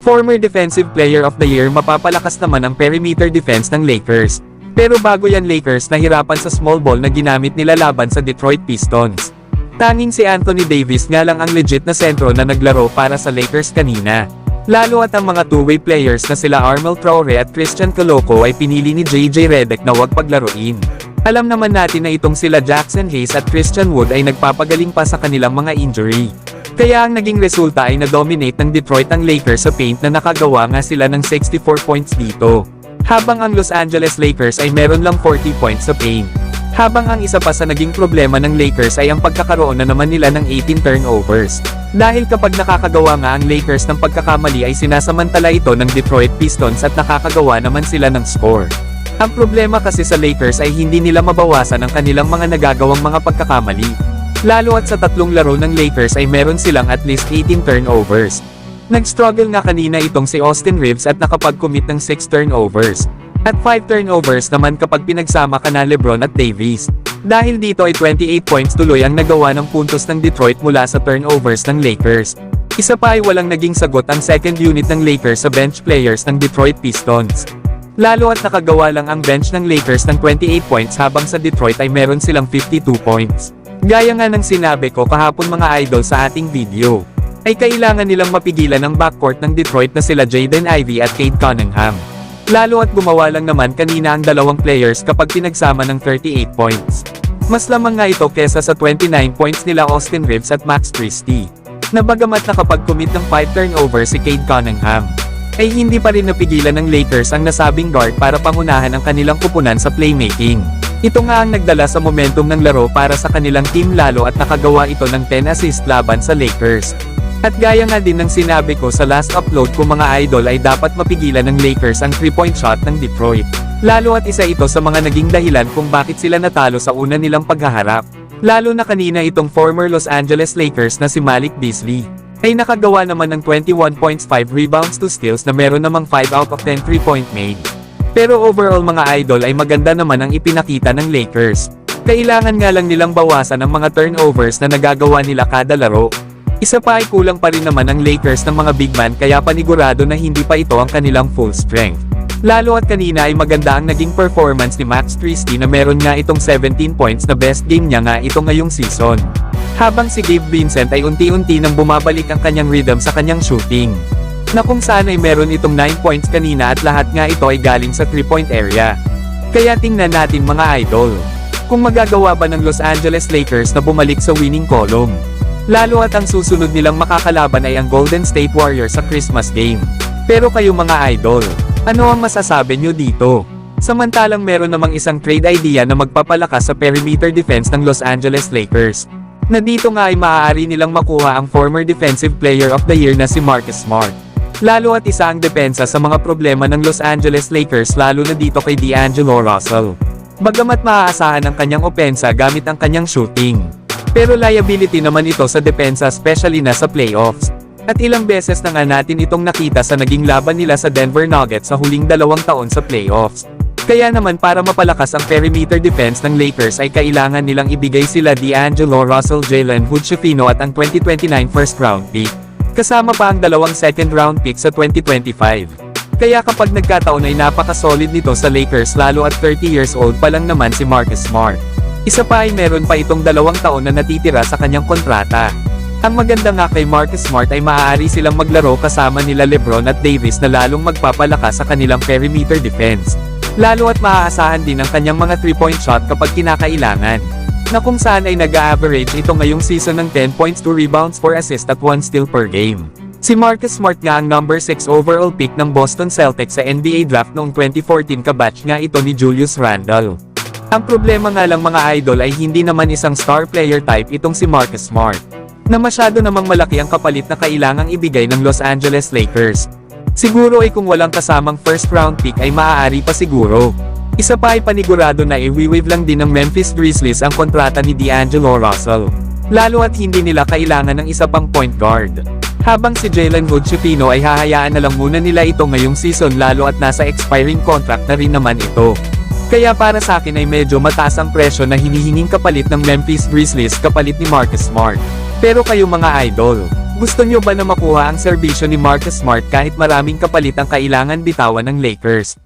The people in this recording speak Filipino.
Former Defensive Player of the Year, mapapalakas naman ang perimeter defense ng Lakers. Pero bago yan, Lakers nahirapan sa small ball na ginamit nila laban sa Detroit Pistons. Tanging si Anthony Davis nga lang ang legit na sentro na naglaro para sa Lakers kanina. Lalo at ang mga two-way players na sila Armel Traore at Christian Coloco ay pinili ni JJ Redick na huwag paglaruin. Alam naman natin na itong sila Jackson Hayes at Christian Wood ay nagpapagaling pa sa kanilang mga injury. Kaya ang naging resulta ay na-dominate ng Detroit ang Lakers sa paint na nakagawa nga sila ng 64 points dito. Habang ang Los Angeles Lakers ay meron lang 40 points sa paint. Habang ang isa pa sa naging problema ng Lakers ay ang pagkakaroon na naman nila ng 18 turnovers. Dahil kapag nakakagawa nga ang Lakers ng pagkakamali ay sinasamantala ito ng Detroit Pistons at nakakagawa naman sila ng score. Ang problema kasi sa Lakers ay hindi nila mabawasan ang kanilang mga nagagawang mga pagkakamali. Lalo at sa tatlong laro ng Lakers ay meron silang at least 18 turnovers. Nag-struggle nga kanina itong si Austin Reeves at nakapag-commit ng 6 turnovers. At 5 turnovers naman kapag pinagsama ka na LeBron at Davis. Dahil dito ay 28 points tuloy ang nagawa ng puntos ng Detroit mula sa turnovers ng Lakers. Isa pa ay walang naging sagot ang second unit ng Lakers sa bench players ng Detroit Pistons. Lalo at nakagawa lang ang bench ng Lakers ng 28 points habang sa Detroit ay meron silang 52 points. Gaya nga ng sinabi ko kahapon mga idol sa ating video, ay kailangan nilang mapigilan ang backcourt ng Detroit na sila Jaden Ivey at Cade Cunningham. Lalo at gumawa lang naman kanina ang dalawang players kapag pinagsama ng 38 points. Mas lamang nga ito kesa sa 29 points nila Austin Reeves at Max Christie. Na bagamat nakapag-commit ng 5 turnovers si Cade Cunningham, ay hindi pa rin napigilan ng Lakers ang nasabing guard para pangunahan ang kanilang kupunan sa playmaking. Ito nga ang nagdala sa momentum ng laro para sa kanilang team lalo at nakagawa ito ng 10 assist laban sa Lakers. At gaya nga din ng sinabi ko sa last upload ko mga idol ay dapat mapigilan ng Lakers ang 3-point shot ng Detroit. Lalo at isa ito sa mga naging dahilan kung bakit sila natalo sa una nilang paghaharap. Lalo na kanina itong former Los Angeles Lakers na si Malik Beasley ay nakagawa naman ng 21 points, 5 rebounds, 2 steals na meron namang 5 out of 10 3-point made. Pero overall mga idol ay maganda naman ang ipinakita ng Lakers. Kailangan nga lang nilang bawasan ang mga turnovers na nagagawa nila kada laro. Isa pa ay kulang pa rin naman ang Lakers ng mga big man kaya panigurado na hindi pa ito ang kanilang full strength. Lalo at kanina ay maganda ang naging performance ni Max Christie na meron nga itong 17 points na best game niya nga ito ngayong season. Habang si Gabe Vincent ay unti-unti nang bumabalik ang kanyang rhythm sa kanyang shooting. Na kung saan ay meron itong 9 points kanina at lahat nga ito ay galing sa 3-point area. Kaya tingnan natin mga idol, kung magagawa ba ng Los Angeles Lakers na bumalik sa winning column. Lalo at ang susunod nilang makakalaban ay ang Golden State Warriors sa Christmas game. Pero kayo mga idol, ano ang masasabi nyo dito? Samantalang meron namang isang trade idea na magpapalakas sa perimeter defense ng Los Angeles Lakers. Na dito nga ay maaari nilang makuha ang former Defensive Player of the Year na si Marcus Smart. Lalo at isa ang depensa sa mga problema ng Los Angeles Lakers lalo na dito kay D'Angelo Russell. Bagamat maaasahan ang kanyang opensa gamit ang kanyang shooting. Pero liability naman ito sa depensa especially na sa playoffs. At ilang beses na nga natin itong nakita sa naging laban nila sa Denver Nuggets sa huling 2 taon sa playoffs. Kaya naman para mapalakas ang perimeter defense ng Lakers ay kailangan nilang ibigay sila D'Angelo Russell, Jalen Hood-Schifino at ang 2029 first round pick. Kasama pa ang 2 second round pick sa 2025. Kaya kapag nagkataon ay napaka-solid nito sa Lakers lalo at 30 years old pa lang naman si Marcus Smart. Isa pa ay meron pa itong 2 taon na natitira sa kanyang kontrata. Ang maganda nga kay Marcus Smart ay maaari silang maglaro kasama nila LeBron at Davis na lalong magpapalakas sa kanilang perimeter defense. Lalo at maaasahan din ang kanyang mga 3-point shot kapag kinakailangan. Na kung saan ay nag-a-average ito ngayong season ng 10 points, 2 rebounds, 4 assists at 1 steal per game. Si Marcus Smart nga ang number 6 overall pick ng Boston Celtics sa NBA draft noong 2014 kabatch nga ito ni Julius Randle. Ang problema nga lang mga idol ay hindi naman isang star player type itong si Marcus Smart. Na masyado namang malaki ang kapalit na kailangang ibigay ng Los Angeles Lakers. Siguro ay kung walang kasamang first round pick ay maaari pa siguro. Isa pa ay panigurado na i-waive lang din ng Memphis Grizzlies ang kontrata ni D'Angelo Russell. Lalo at hindi nila kailangan ng isa pang point guard. Habang si Jalen Hood-Schifino ay hahayaan na lang muna nila ito ngayong season lalo at nasa expiring contract na rin naman ito. Kaya para sa akin ay medyo mataas ang presyo na hinihinging kapalit ng Memphis Grizzlies kapalit ni Marcus Smart. Pero kayo mga idol, Gusto nyo ba na makuha ang serbisyo ni Marcus Smart kahit maraming kapalit ang kailangan bitawan ng Lakers?